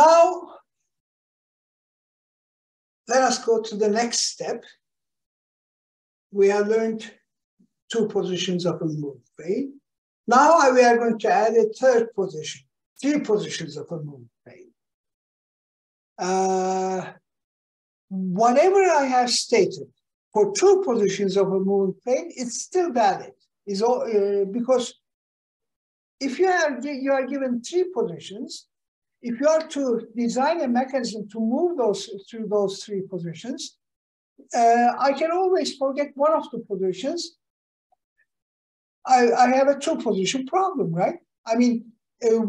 Now, let us go to the next step. We have learned 2 positions of a moving plane. Now we are going to add a 3rd position, 3 positions of a moving plane. Whatever I have stated for 2 positions of a moving plane, it's still valid. Because if you are given 3 positions, if you are to design a mechanism to move through those 3 positions, I can always forget one of the positions. I have a 2-position problem, right? I mean,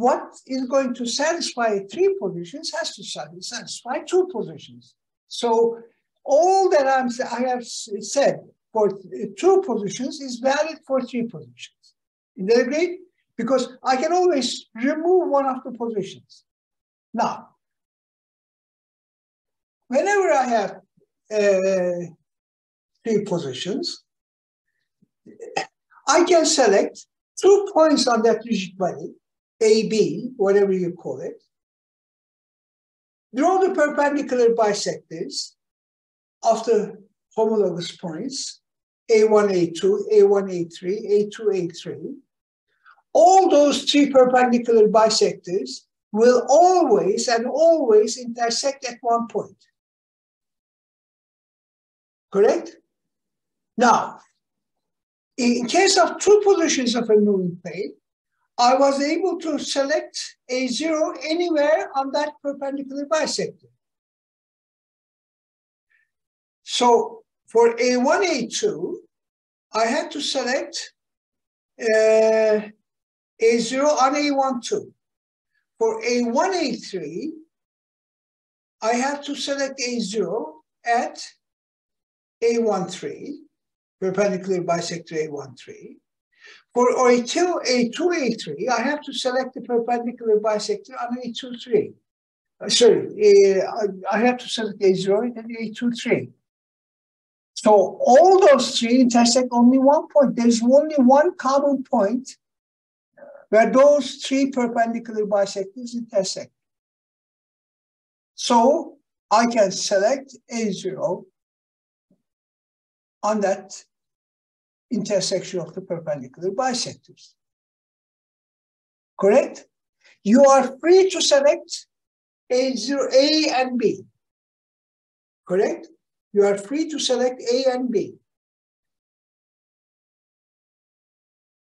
what is going to satisfy 3 positions has to satisfy 2 positions. So all that I have said for 2 positions is valid for 3 positions. Is that agreed? Because I can always remove one of the positions. Now, whenever I have 3 positions, I can select 2 points on that rigid body, A, B, whatever you call it. Draw the perpendicular bisectors of the homologous points, A1, A2, A1, A3, A2, A3. All those 3 perpendicular bisectors will always intersect at one point. Correct? Now, in case of 2 positions of a moving plane, I was able to select A0 anywhere on that perpendicular bisector. So for A1, A2, I had to select A0 on A1, 2. For A1, A3, I have to select A0 at A1, 3, perpendicular bisector A1, 3. For A2, A3, I have to select the perpendicular bisector on A2, 3. I have to select A0 and A2, 3. So all those 3 intersect only one point. There's only one common point where those 3 perpendicular bisectors intersect. So I can select A0 on that intersection of the perpendicular bisectors. Correct? You are free to select A0, A and B. Correct? You are free to select A and B.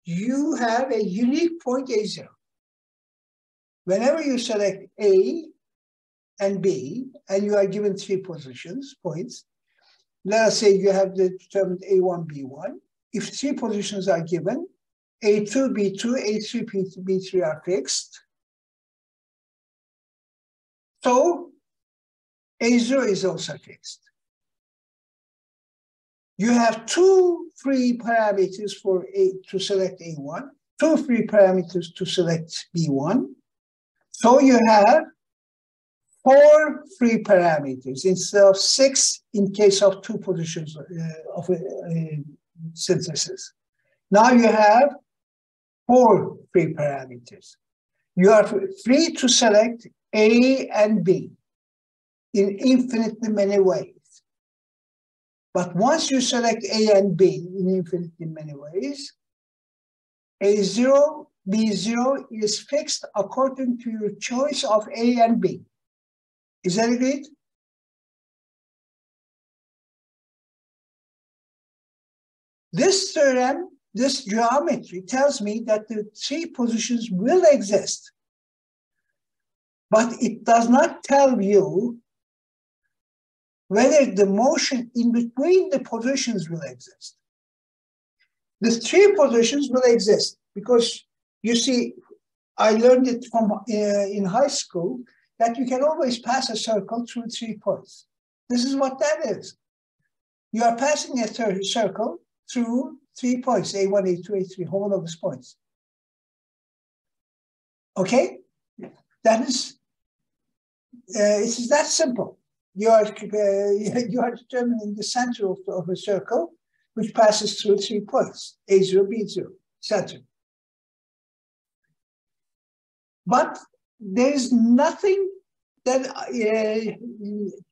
You have a unique point A0. Whenever you select A and B, and you are given 3 points, let us say you have determined A1, B1. If 3 positions are given, A2, B2, A3, B3 are fixed. So A0 is also fixed. You have 2 free parameters to select A1, 2 free parameters to select B1. So you have 4 free parameters instead of 6 in case of 2 positions of synthesis. Now you have 4 free parameters. You are free to select A and B in infinitely many ways. But once you select A and B in infinitely many ways, A0, B0 is fixed according to your choice of A and B. Is that agreed? This theorem, this geometry tells me that the 3 positions will exist, but it does not tell you whether the motion in between the positions will exist. The 3 positions will exist because, you see, I learned it from in high school that you can always pass a circle through 3 points. This is what that is. You are passing a circle through 3 points, A1, A2, A3, homologous points. Okay? That is, it is that simple. You are determining the center of a circle which passes through 3 points, A0, B0, center. But there is nothing that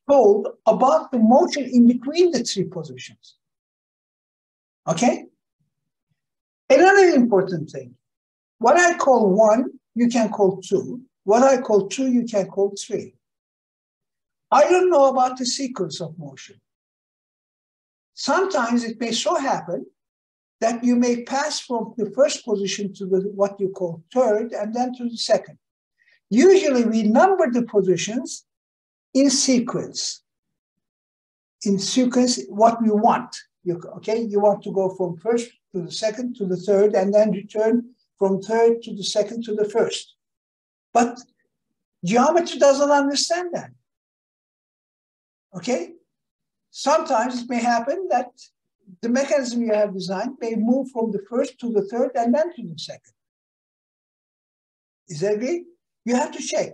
told about the motion in between the three positions. Okay? Another important thing. What I call 1, you can call 2. What I call 2, you can call 3. I don't know about the sequence of motion. Sometimes it may so happen that you may pass from the first position to what you call third and then to the second. Usually we number the positions in sequence. In sequence, what we want. You want to go from first to the second to the third and then return from third to the second to the first. But geometry doesn't understand that. Okay? Sometimes it may happen that the mechanism you have designed may move from the first to the third and then to the second. Is that right? You have to check.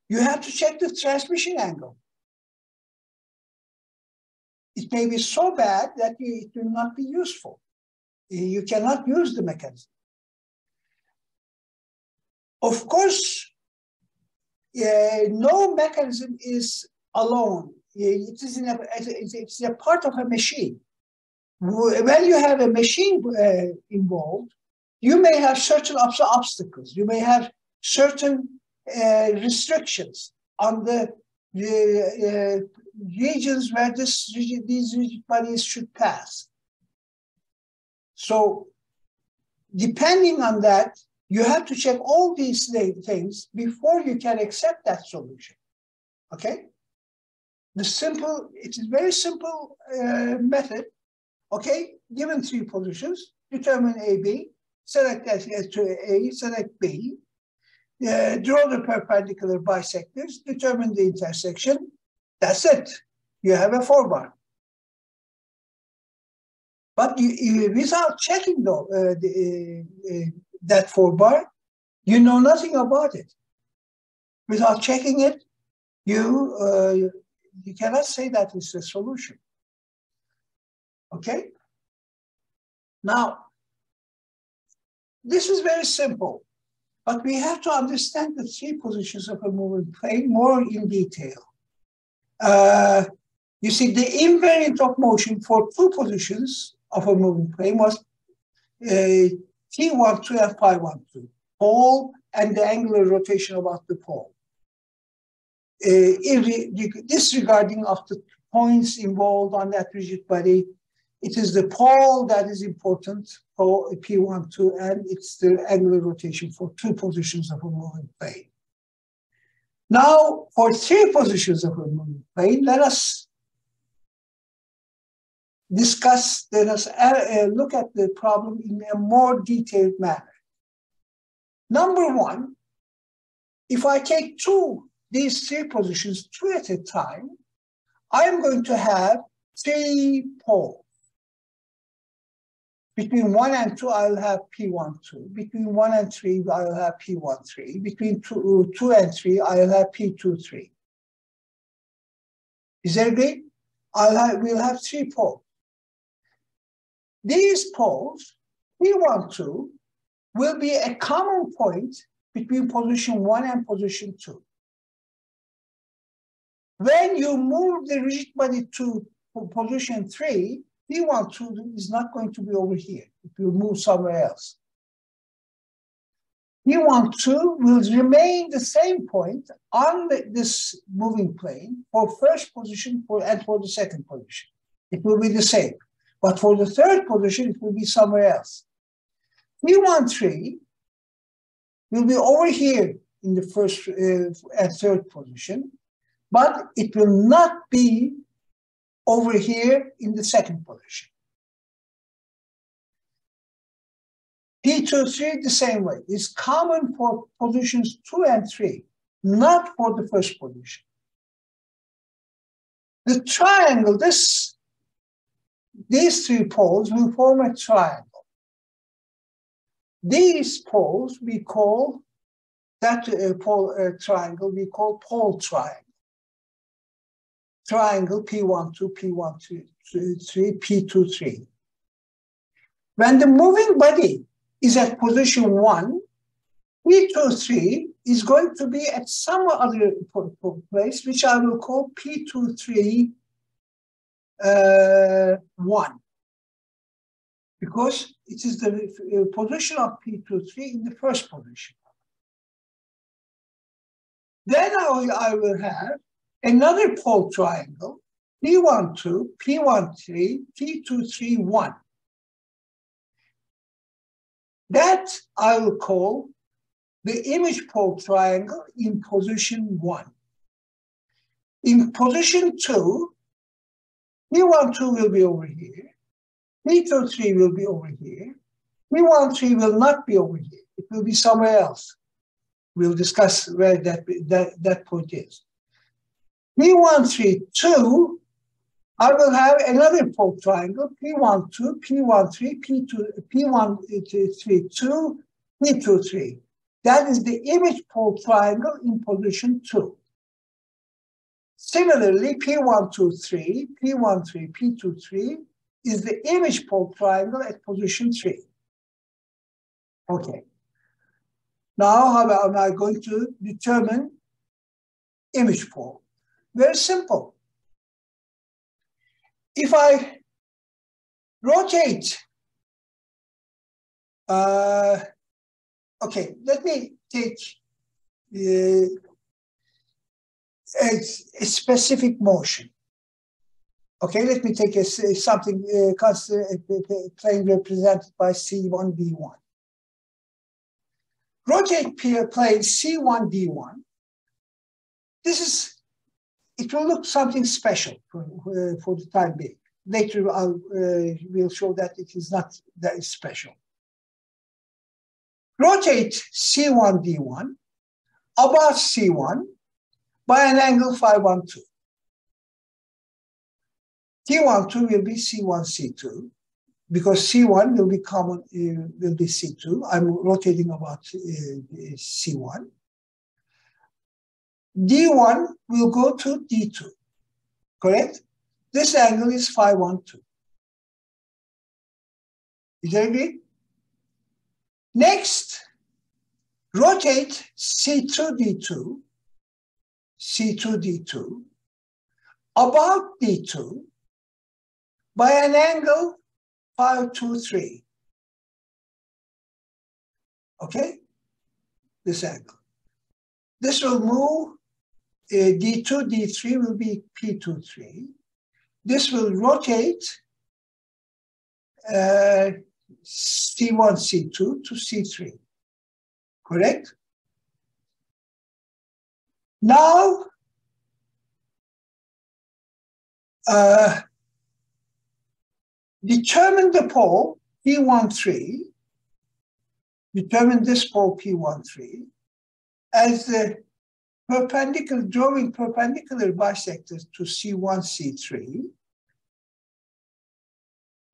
You have to check the transmission angle. It may be so bad that it will not be useful. You cannot use the mechanism. Of course, no mechanism is alone. It's a part of a machine. When you have a machine involved, you may have certain obstacles. You may have certain restrictions on the regions where these rigid bodies should pass. So, depending on that, you have to check all these things before you can accept that solution. Okay? It is very simple method. Okay, given three positions, determine AB, select A, select B, draw the perpendicular bisectors, determine the intersection. That's it. You have a 4-bar. But without checking that 4-bar, you know nothing about it. Without checking it, you cannot say that it's a solution. Okay? Now, this is very simple, but we have to understand the three positions of a moving plane more in detail. You see, the invariant of motion for two positions of a moving plane was T12 and Phi12, pole and the angular rotation about the pole. Disregarding of the points involved on that rigid body, it is the pole that is important for P12, and it's the angular rotation for two positions of a moving plane. Now, for three positions of a moving plane, let us discuss, look at the problem in a more detailed manner. Number one, if I take these three positions, two at a time, I am going to have three poles. Between 1 and 2, I'll have P12. Between 1 and 3, I'll have P13. Between 2 and 3, I'll have P23. Is that great? We'll have three poles. These poles, P12, will be a common point between position 1 and position 2. When you move the rigid body to position 3, P12 is not going to be over here. It will move somewhere else. P12 will remain the same point on this moving plane for first position and for the second position. It will be the same. But for the third position, it will be somewhere else. P13 will be over here in the first and third position, but it will not be over here in the second position. P23 the same way. It's common for positions 2 and 3, not for the first position. The triangle, these three poles will form a triangle. These poles we call, triangle we call pole triangle. Triangle P12, P13, P23. When the moving body is at position 1, P23 is going to be at some other place, which I will call P23, 1. Because it is the position of P23 in the first position. Then I will have another pole triangle, P12, P13, P23, 1. That I will call the image pole triangle in position 1. In position 2, P12 will be over here, P23 will be over here, P13 will not be over here, it will be somewhere else. We'll discuss where that point is. P13, 2, I will have another pole triangle, P12, P13, P13, 2, P23. That is the image pole triangle in position 2. Similarly, P123, P13, P23 is the image pole triangle at position 3. Okay. Now, how am I going to determine image pole? Very simple. If I rotate, okay, let me take a specific motion. Okay, let me take something plane represented by C1, D1. Rotate plane C1, D1. It will look something special for the time being. Later, we'll show that it is not that special. Rotate C1, D1 above C1 by an angle phi 12. T12 will be C1, C2, because C1 will be common, will be C2. I'm rotating about C1. D1 will go to D2, correct? This angle is phi 12. Is that agree? Next, rotate C2, D2, C2, D2, about D2 by an angle phi 23. Okay? This angle. This will move, D2, D3 will be P23. This will rotate C1, C2 to C3. Correct? Now, determine the pole P13, determine this pole P13 as the perpendicular, drawing perpendicular bisectors to C1, C3,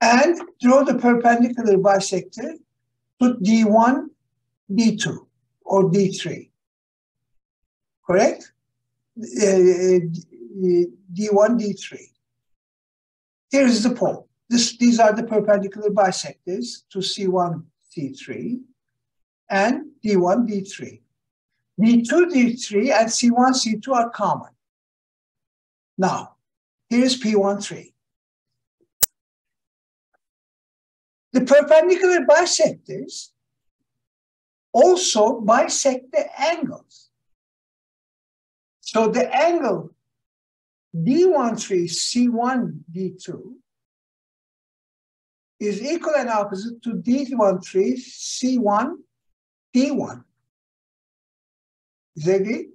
and draw the perpendicular bisector to D1, D2, or D3. Correct? D1, D3. Here is the pole. These are the perpendicular bisectors to C1, C3, and D1, D3. D2, D3, and C1, C2 are common. Now, here is P13. The perpendicular bisectors also bisect the angles. So the angle D13, C1, D2 is equal and opposite to D13, C1, D1. Is that it?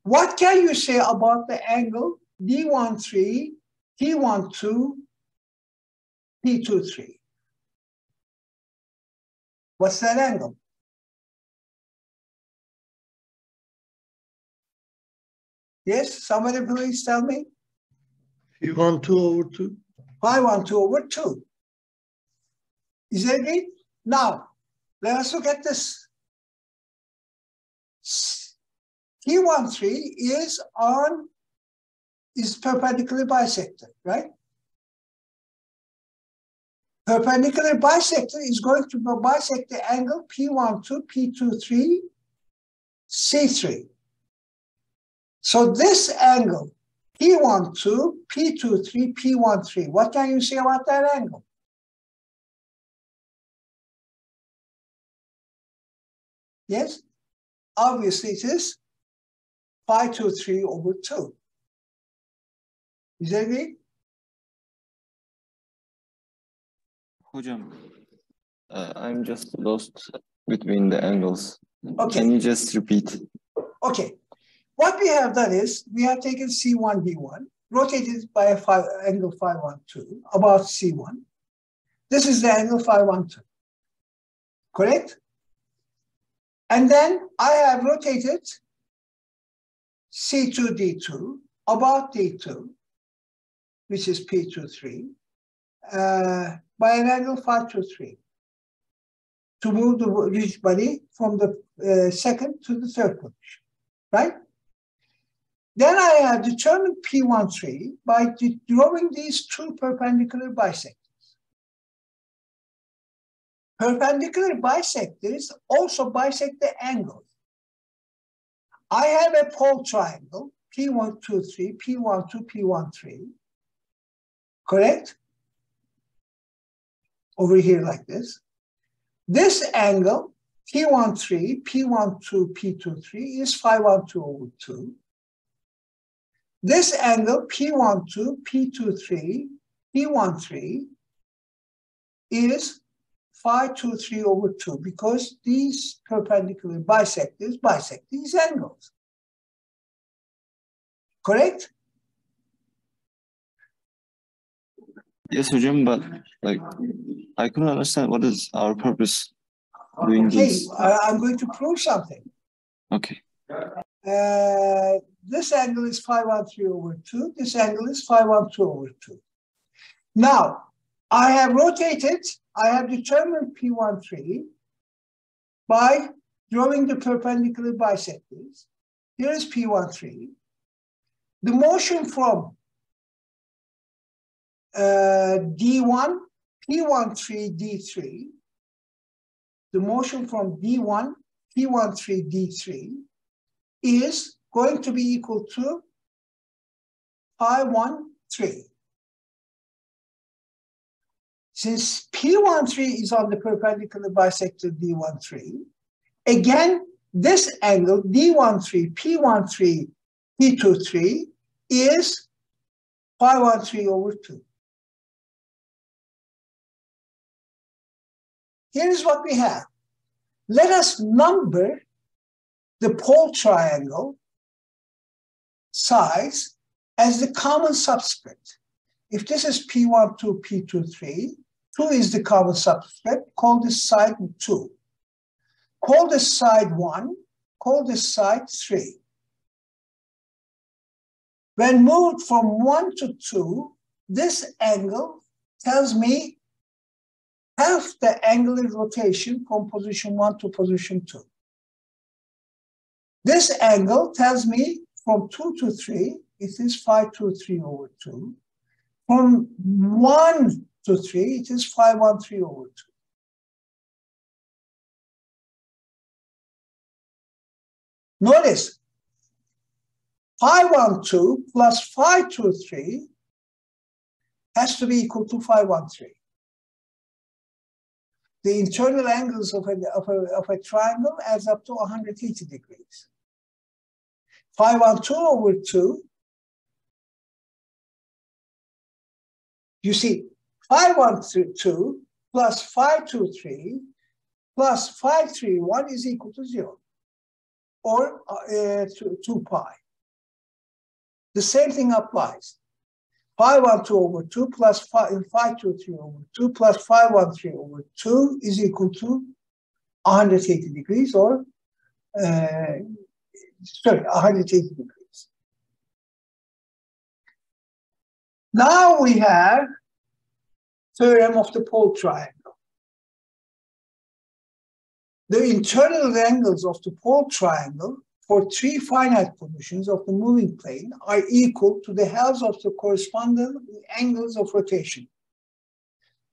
What can you say about the angle D13, T12, P23? What's that angle? Yes, somebody please tell me. P12 over 2. Pi12 over 2. Is that it? Now, let us look at this. T13 is perpendicular bisector, right? Perpendicular bisector is going to bisect the angle P12, P23 C3. So this angle, P12, P23, P13, what can you say about that angle? Yes? Obviously it is pi 23 over 2. Is that it? Hocam, I'm just lost between the angles. Okay. Can you just repeat? Okay. What we have done is we have taken C1, D1, rotated by a angle phi 12, about C1. This is the angle phi 12. Correct? And then I have rotated C2, D2, about D2, which is P23, by an angle phi 23, to move the rigid body from the second to the third position, right? Then I have determined P13 by drawing these two perpendicular bisectors. Perpendicular bisectors also bisect the angles. I have a pole triangle, P123, P12, P13, correct? Over here like this. This angle, P13, P12, P23, is phi 12 over 2. This angle, P12, P23, P13, is phi 23 over 2 because these perpendicular bisectors bisect these angles. Correct? Yes, hocam, but like I couldn't understand what is our purpose doing Okay, this. I'm going to prove something. Okay. This angle is phi 13 over 2. This angle is phi 12 over 2. Now, I have determined P13 by drawing the perpendicular bisectors. Here is P13. The motion from D1, P13, D3, the motion from D1, P13, D3 is going to be equal to phi 13. Since P13 is on the perpendicular bisector D13, again, this angle D13, P13, P23 is phi 13 over 2. Here's what we have. Let us number the pole triangle size as the common subscript. If this is P12, P23, 2 is the common subscript, call this side 2. Call this side 1, call this side 3. When moved from 1 to 2, this angle tells me half the angular rotation from position 1 to position 2. This angle tells me from 2 to 3, it is phi 23 over 2. From 1 to 3, it is phi 13 over 2. Notice, phi 12 plus phi 23 has to be equal to phi 13. The internal angles of a triangle adds up to 180 degrees. Phi 12 over 2, you see, phi 12 plus phi 23 plus phi 31 is equal to 0, or 2 pi. The same thing applies. Phi 12 over 2 plus phi 23 over 2 plus phi 13 over 2 is equal to 180 degrees, or 180 degrees. Now we have theorem of the pole triangle. The internal angles of the pole triangle for 3 finite positions of the moving plane are equal to the halves of the corresponding angles of rotation,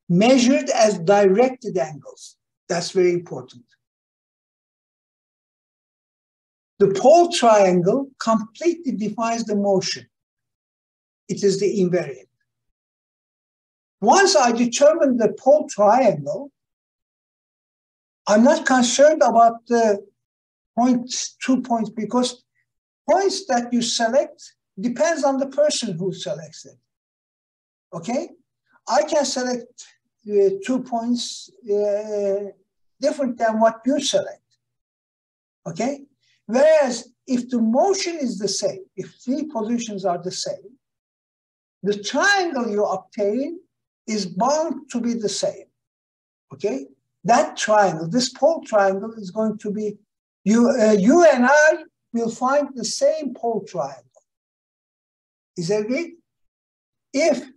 measured as directed angles. That's very important. The pole triangle completely defines the motion. It is the invariant. Once I determine the pole triangle, I'm not concerned about the points, 2 points, because points that you select depends on the person who selects it. Okay? I can select 2 points different than what you select. Okay? Whereas if the motion is the same, if 3 positions are the same, the triangle you obtain is bound to be the same. Okay? That triangle, this pole triangle, is going to be, you and I will find the same pole triangle. Is that agreed? If,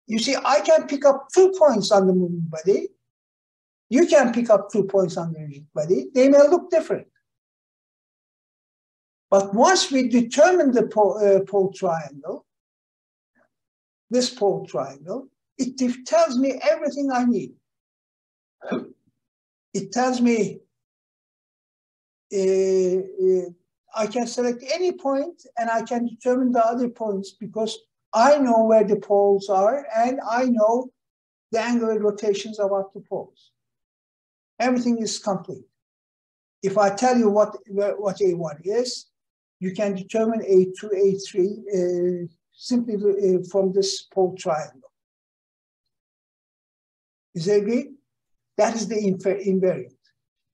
you see, I can pick up 2 points on the moving body, you can pick up 2 points on the rigid body, they may look different. But once we determine the pole triangle, this pole triangle, it tells me everything I need. It tells me I can select any point and I can determine the other points because I know where the poles are and I know the angular rotations about the poles. Everything is complete. If I tell you what A1 is, you can determine A2, A3 simply from this pole triangle. Is that agreed? That is the invariant.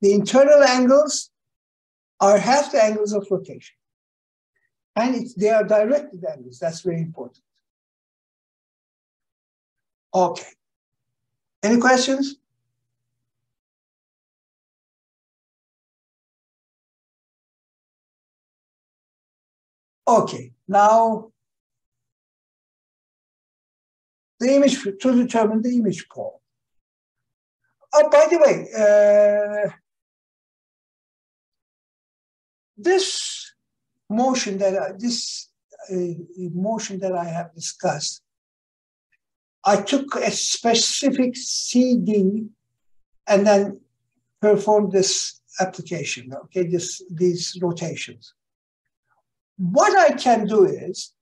The internal angles are half the angles of rotation. And they are directed angles. That's very important. Okay. Any questions? Okay. Now, the image, to determine the image pole. Oh, by the way, this motion that I have discussed, I took a specific CD and then performed this application. Okay, these rotations. What I can do is,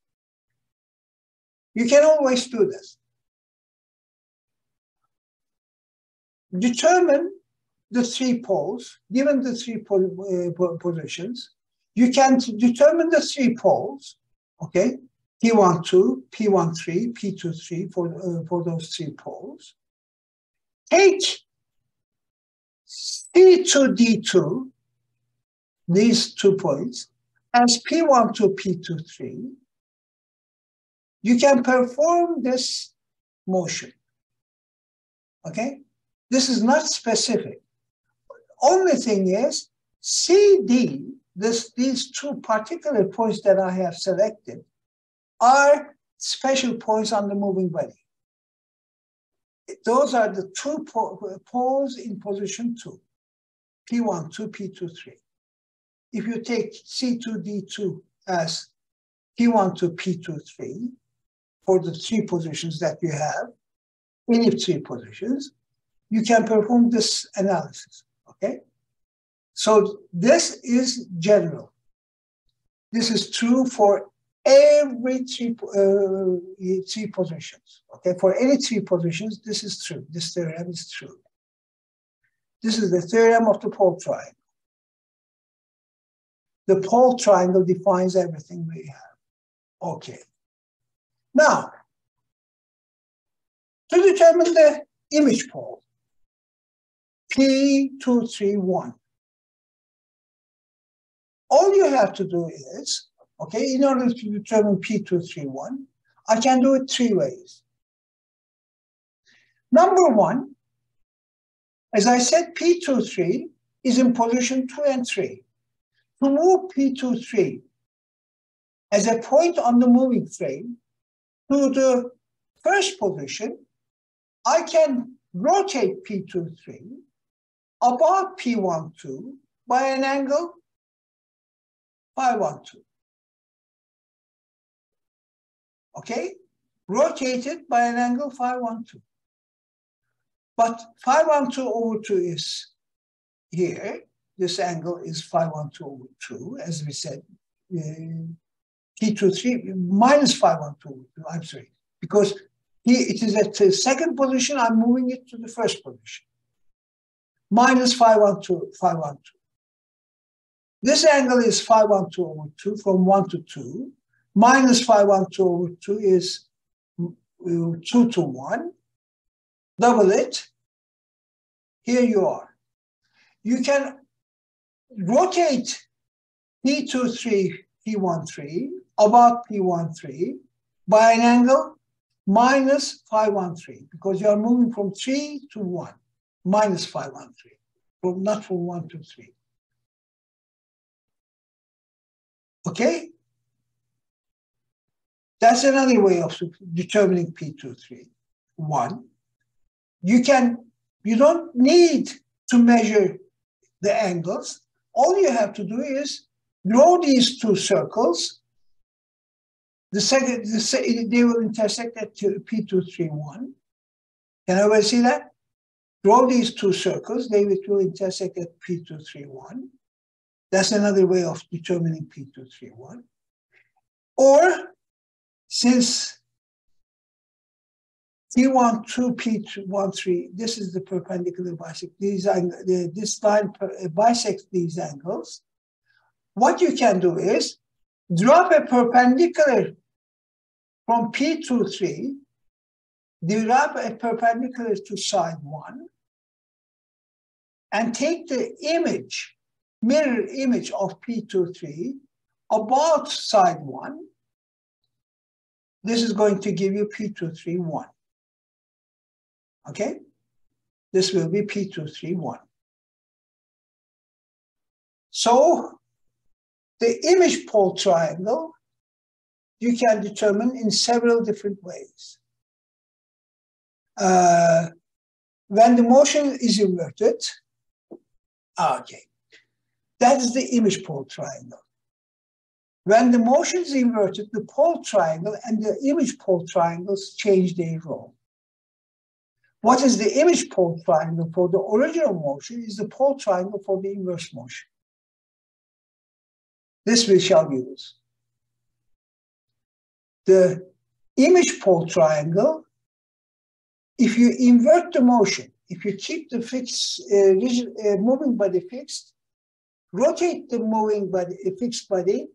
you can always do this. Determine the 3 poles, given the 3 positions, you can determine the 3 poles, okay? P12, P13, P23 for those 3 poles. Take C2D2, these 2 points, as P12, P23. You can perform this motion, okay? This is not specific. Only thing is, CD, these 2 particular points that I have selected, are special points on the moving body. Those are the 2 poles in position 2, P12, P23. If you take C2D2 as P12, P23, for the 3 positions that you have, any 3 positions, you can perform this analysis, okay? So this is general. This is true for every 3 positions, okay? For any 3 positions, this is true. This theorem is true. This is the theorem of the pole triangle. The pole triangle defines everything we have. Okay. Now, to determine the image pole, P231. All you have to do is, okay, in order to determine P231, I can do it 3 ways. Number 1, as I said, P23 is in position 2 and 3. To move P23 as a point on the moving frame to the first position, I can rotate P23 about P12 by an angle phi12. Okay? Rotated by an angle phi12. But phi12 over 2 is here, this angle is phi 1, 2 over 2, as we said. P23 minus phi 1, 2 over 2, I'm sorry. Because here it is at the second position, I'm moving it to the first position. Minus phi 1, 2, phi 1, 2. This angle is phi 1, 2 over 2 from 1 to 2. Minus phi 1, 2 over 2 is 2 to 1. Double it. Here you are. You can rotate P23, P13 about P13 by an angle minus phi 13 because you are moving from 3 to 1, minus phi 13, not from 1 to 3. Okay? That's another way of determining P23. 1. You don't need to measure the angles. All you have to do is draw these two circles. They will intersect at P231. Can everybody see that? Draw these two circles. They will intersect at P231. That's another way of determining P231. Or since P12, P13, this is the perpendicular bisect. This line bisects these angles. What you can do is drop a perpendicular from P23, drop a perpendicular to side 1, and take the image, mirror image of P23 about side 1. This is going to give you P231. Okay? This will be P231. So the image pole triangle you can determine in several different ways. When the motion is inverted, okay, that is the image pole triangle. When the motion is inverted, the pole triangle and the image pole triangles change their role. What is the image pole triangle for the original motion is the pole triangle for the inverse motion. This we shall use. The image pole triangle, if you invert the motion, if you keep the moving body fixed, rotate the moving body, fixed body,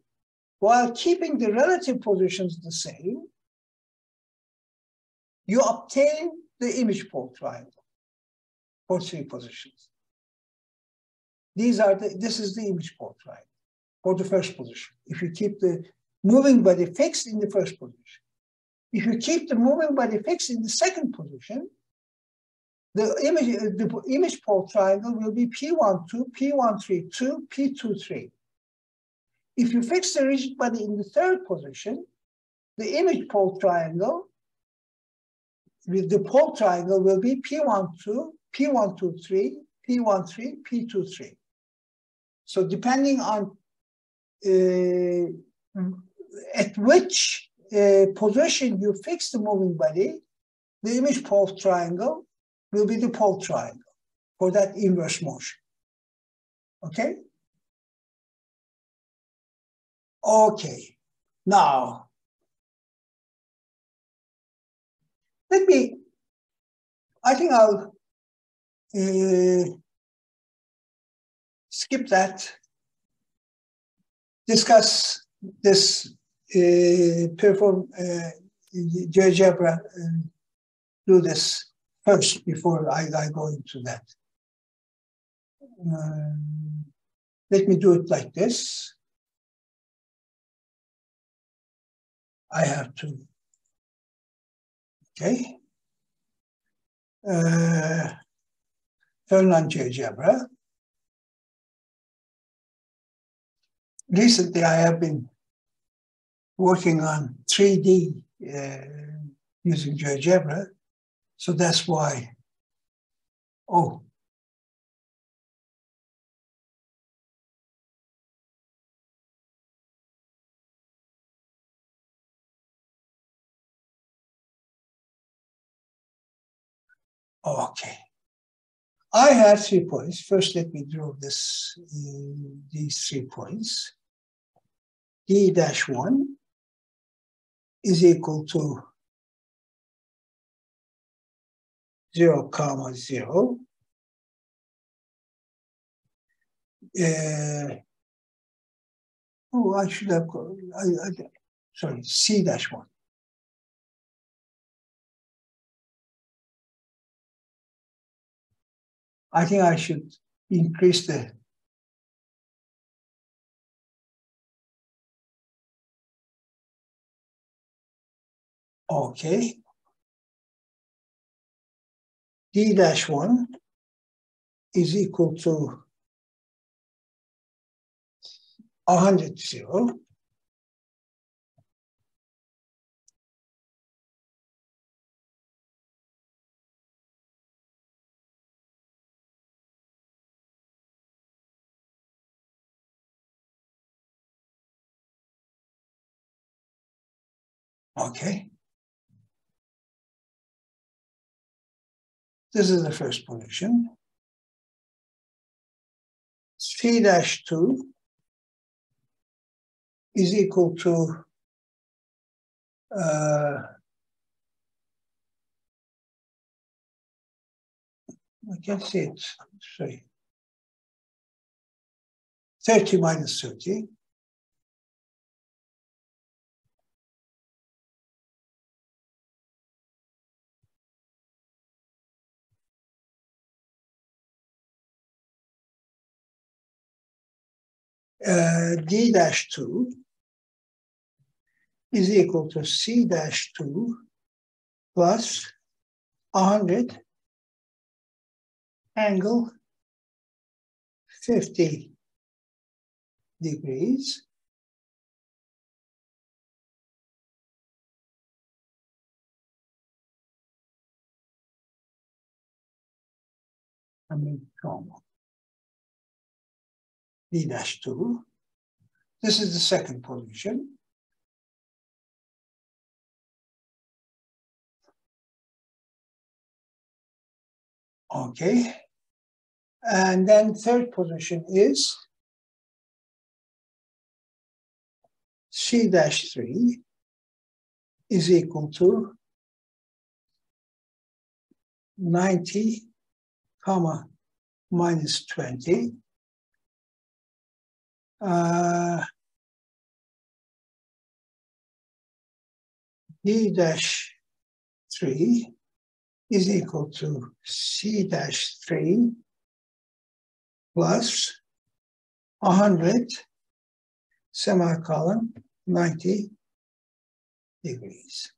while keeping the relative positions the same, you obtain the image pole triangle for 3 positions. This is the image pole triangle for the first position. If you keep the moving body fixed in the first position. If you keep the moving body fixed in the second position, the image pole triangle will be P12, P132, P23. If you fix the rigid body in the third position, the image pole triangle, the pole triangle will be P12, P123, P13, P23. So depending on at which position you fix the moving body, the image pole triangle will be the pole triangle for that inverse motion. Okay? Okay. Now, I think I'll skip that, discuss this, perform Geogebra, do this first before I go into that. Let me do it like this. I have to, okay. Turn on Geogebra. Recently, I have been working on 3D using Geogebra, so that's why. Oh. Okay. I have 3 points. First, let me draw this, these 3 points. D dash 1 is equal to 0, 0. I should have, sorry, C dash 1. I think I should increase the, okay. D dash 1 is equal to 100, 0. Okay. This is the first position. C dash 2 is equal to I can't see it, sorry. 30 minus 30. D dash 2 is equal to C dash 2 plus 100 angle 50 degrees from D dash 2. This is the second position. Okay. And then third position is C dash 3 is equal to 90, comma, minus 20. D dash 3 is equal to C dash 3 plus 100, semicolon, 90 degrees.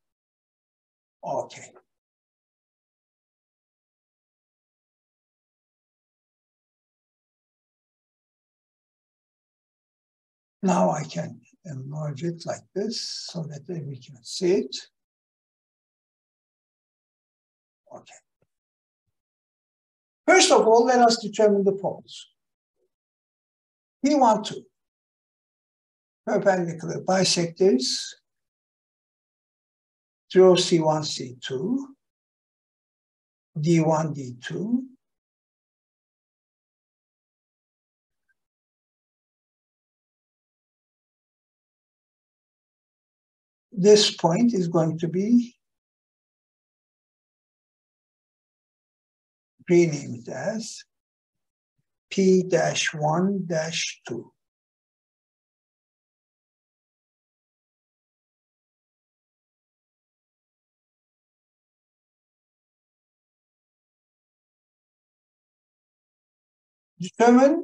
Okay. Now I can enlarge it like this so that we can see it. Okay. First of all, let us determine the poles. P1, 2, perpendicular bisectors, draw C1, C2, D1, D2. This point is going to be renamed as P-1-2. Determine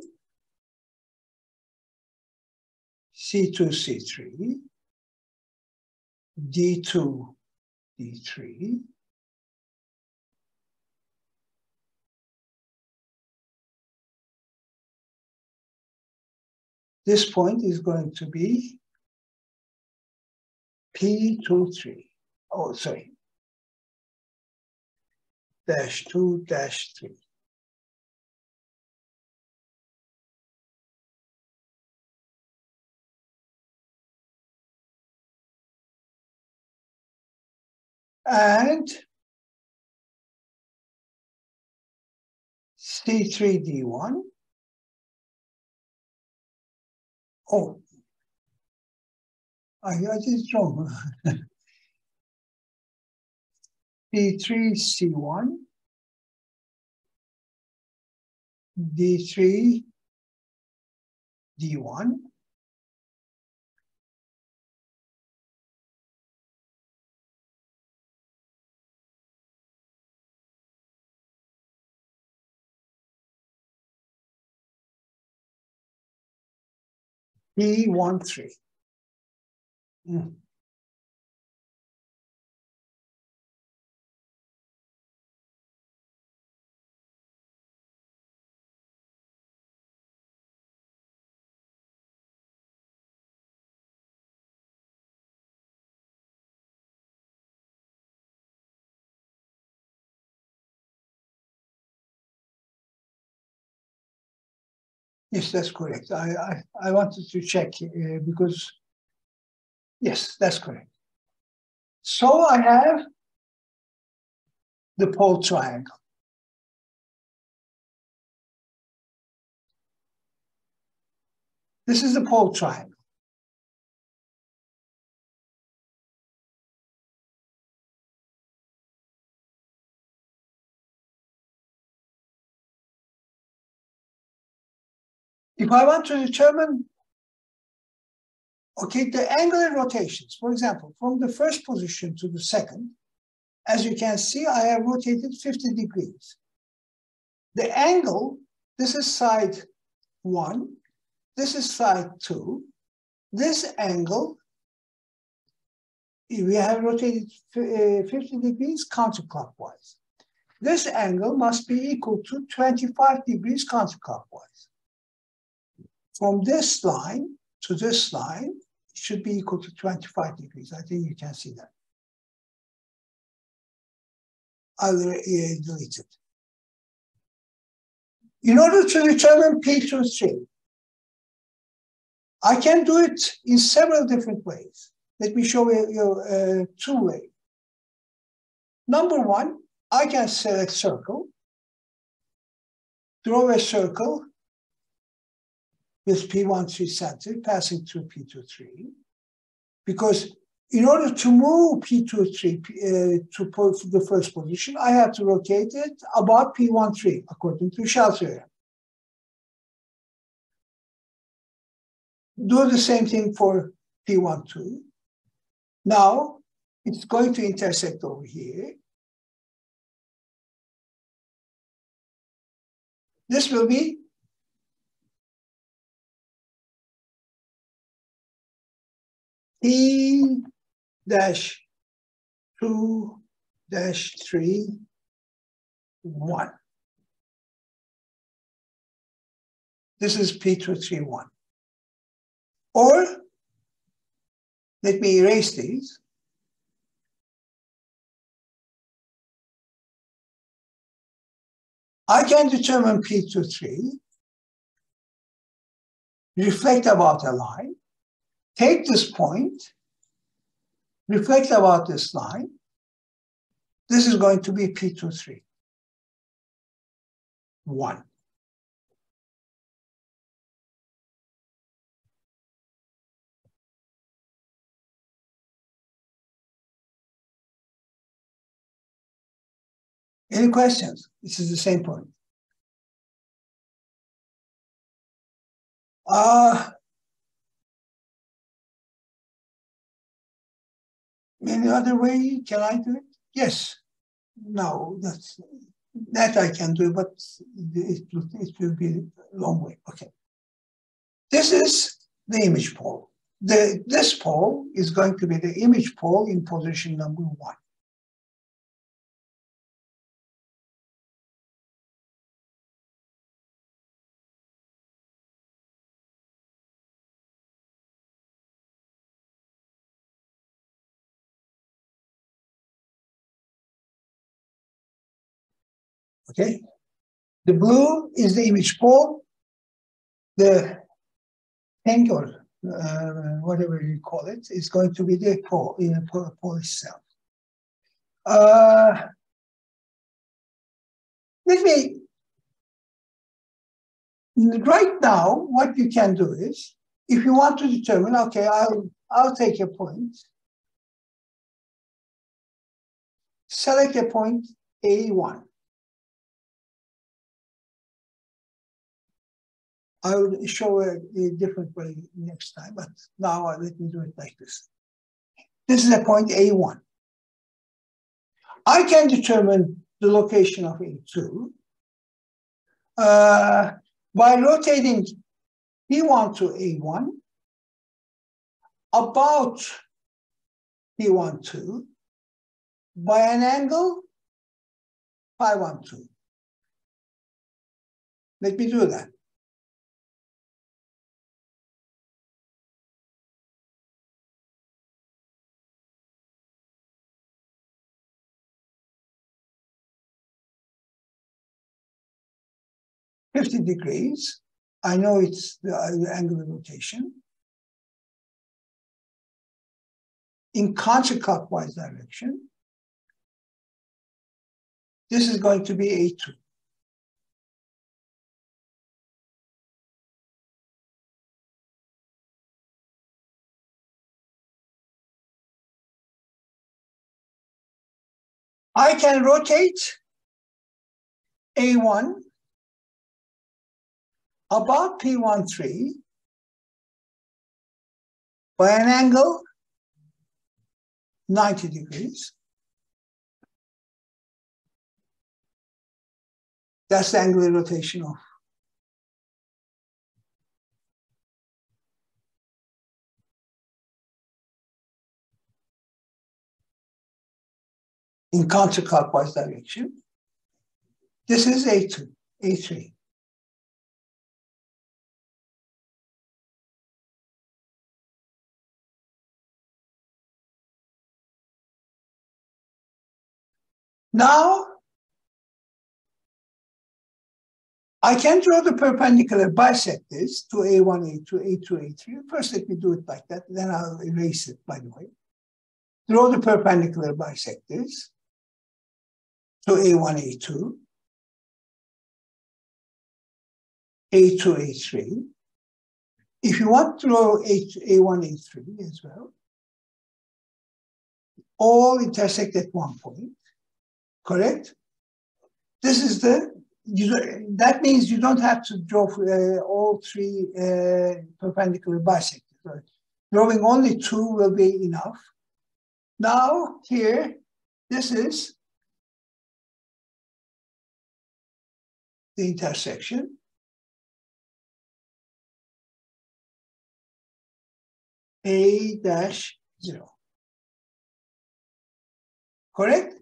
C2, C3, D2, D3, this point is going to be P23. Oh, sorry. Dash 2, dash 3. And C3 D1. Oh, I did it wrong. D3 C1, D3 D1, D13. Yes, that's correct. I wanted to check because, yes, that's correct. So I have the pole triangle. This is the pole triangle. If I want to determine, okay, the angular rotations, for example, from the first position to the second, as you can see, I have rotated 50 degrees. The angle, this is side 1, this is side 2. This angle, we have rotated 50 degrees counterclockwise. This angle must be equal to 25 degrees counterclockwise. From this line to this line, it should be equal to 25 degrees. I think you can see that. I'll delete it. In order to determine P23, I can do it in several different ways. Let me show you 2 ways. Number 1, I can select circle, draw a circle with P13 center passing through P23, because in order to move P23 to the first position, I have to rotate it about P13 according to Shell theorem. Do the same thing for P12. Now it's going to intersect over here. This will be P-2-3, 1. This is P231. Or, let me erase these. I can determine P23, reflect about a line, take this point, reflect about this line. This is going to be P23, 1. Any questions? This is the same point. Any other way can I do it? Yes. No, that I can do, but it will be a long way. Okay. This is the image pole. This pole is going to be the image pole in position number 1. Okay, the blue is the image pole. The pink or whatever you call it is going to be the pole in the pole itself. Let me Right now, what you can do is, if you want to determine, okay, I'll take a point, select a point A1. I will show a different way next time, but now let me do it like this. This is a point A1. I can determine the location of A2 by rotating P1 to A1 about P12 by an angle Pi12. Let me do that. $50 degrees. I know it's the angular rotation. In counterclockwise direction, this is going to be A2. I can rotate A1 about P13 by an angle 90 degrees. That's the angular rotation of in counterclockwise direction. This is A2, A3. Now, I can draw the perpendicular bisectors to A1, A2, A2, A3. First, let me do it like that, then I'll erase it, by the way. Draw the perpendicular bisectors to A1, A2, A2, A3. If you want to draw A1, A3 as well, all intersect at one point, correct? This is that means you don't have to draw all three perpendicular bisectors. Drawing only two will be enough. Now, here, this is the intersection. A-0. Correct?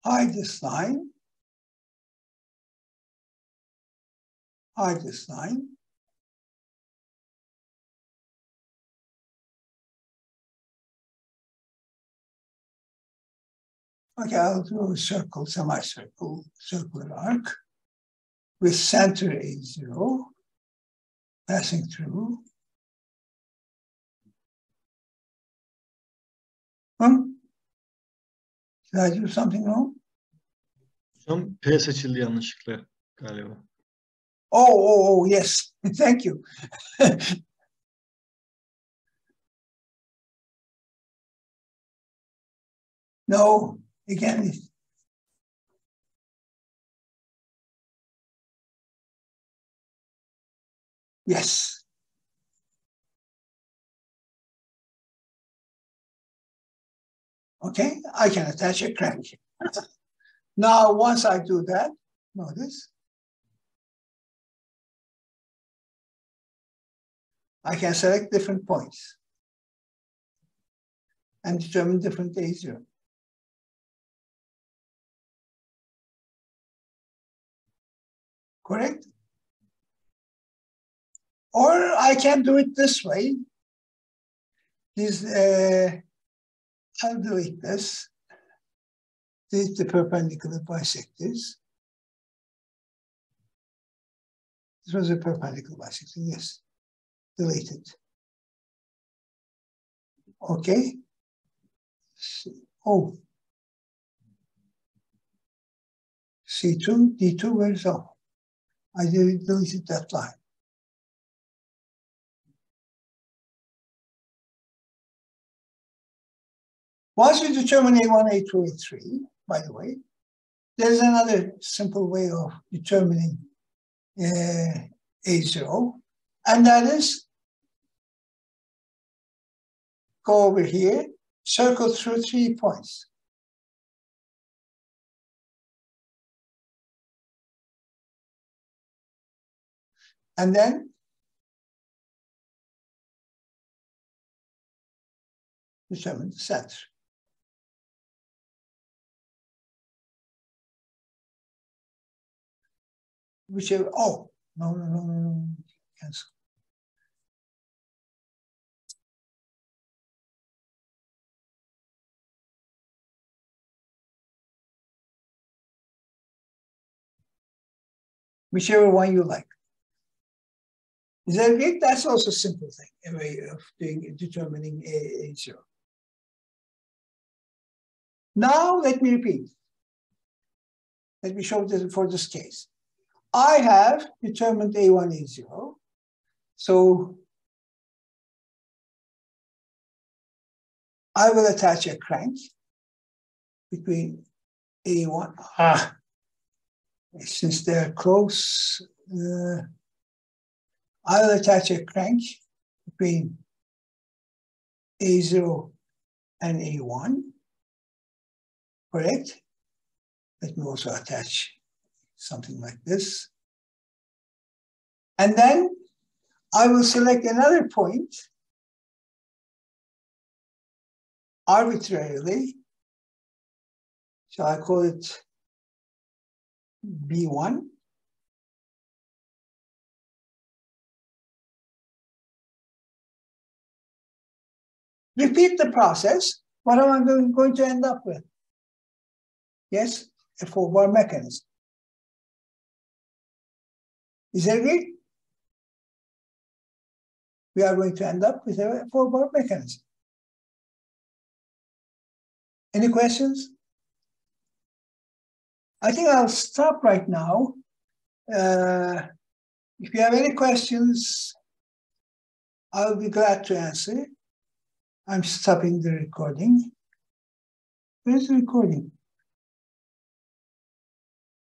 Hide this line. Hide this line. Okay, I'll do a circle, semicircle, circular arc with center A0 passing through. Did I do something wrong? Hocam P seçildi yanlışlıkla galiba. Oh, yes. Thank you. No, again. Yes. Okay, I can attach a crank. Now, once I do that, notice, I can select different points and determine different A0. Correct? Or I can do it this way. I'll do it this. This is the perpendicular bisectors. This was a perpendicular bisector, yes. Deleted. Okay. Oh. C2, D2, where's O? I deleted that line. Once you determine A1, A2, A3, by the way, there's another simple way of determining A0, and that is go over here, circle through 3 points. And then determine the center. Whichever, oh, no, cancel. Whichever one you like. Is that it? That's also a simple thing, a way of determining A0. Now, let me repeat. Let me show this for this case. I have determined A1, A0. So I will attach a crank between A1. Since they're close, I will attach a crank between A0 and A1. Correct? Let me also attach something like this. And then I will select another point arbitrarily. Shall I call it B1? Repeat the process. What am I going to end up with? Yes, a 4-bar mechanism. Is that it? We are going to end up with a 4-bar mechanism. Any questions? I think I'll stop right now. If you have any questions, I'll be glad to answer. I'm stopping the recording. Where's the recording?